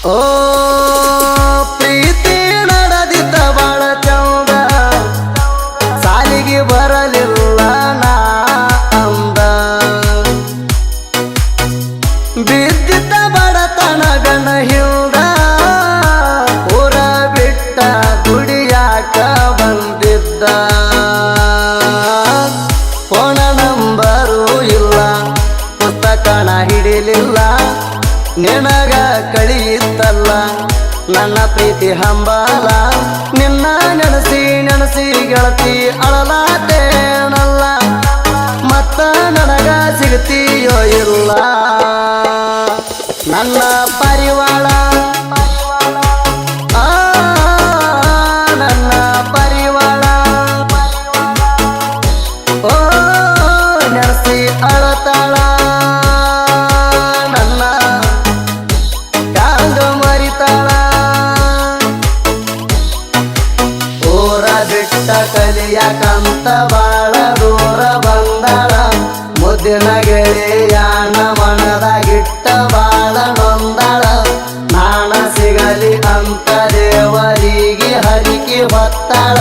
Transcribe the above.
ಓ ಪ್ರೀತಿ ನಡೆದಿದ್ದ ಬಾಳ ಚಂದ ಸಾಲಿಗೆ ಬರಲಿಲ್ಲ ನಾ ಅಂದ ಬಿದ್ದಿದ್ದ ಬಡತನ ಗಣ ಹಿಂದ ಊರ ಬಿಟ್ಟ ದುಡಿಯಾಕ ಬಂದಿದ್ದ ಫೋನ ನಂಬರು ಇಲ್ಲ ಪುಸ್ತಕನ ಹಿಡಿಲಿಲ್ಲ ನಿನಗ ಕಳಿಯಿತ್ತಲ್ಲ ನನ್ನ ಪ್ರೀತಿ ಹಂಬಲ ನಿನ್ನ ನೆನಸಿ ನೆನಸಿ ಗೆಳತಿ ಅಳಲಾತೇನಲ್ಲ ಮತ್ತ ನನಗ ಸಿಗ್ತೀಯೋ ಇಲ್ಲ ನನ್ನ ಪರಿವಾಳ ನನ್ನ ಪರಿವಾಳ ಓ ನೆನಸಿ ಅಳತಾಳ ಕಲಿಯಕಂತ ಬಾಳ ದೂರ ಬಂದಳ ಮುದ್ದಿನ ಗೆಳೆಯನ ಮನದಾಗಿಟ್ಟ ಬಾಳ ನೊಂದಳ ನಾಣ ಸಿಗಲಿ ಅಂತ ದೇವರಿಗೆ ಹರಿಕೆ ಹೊತ್ತಳ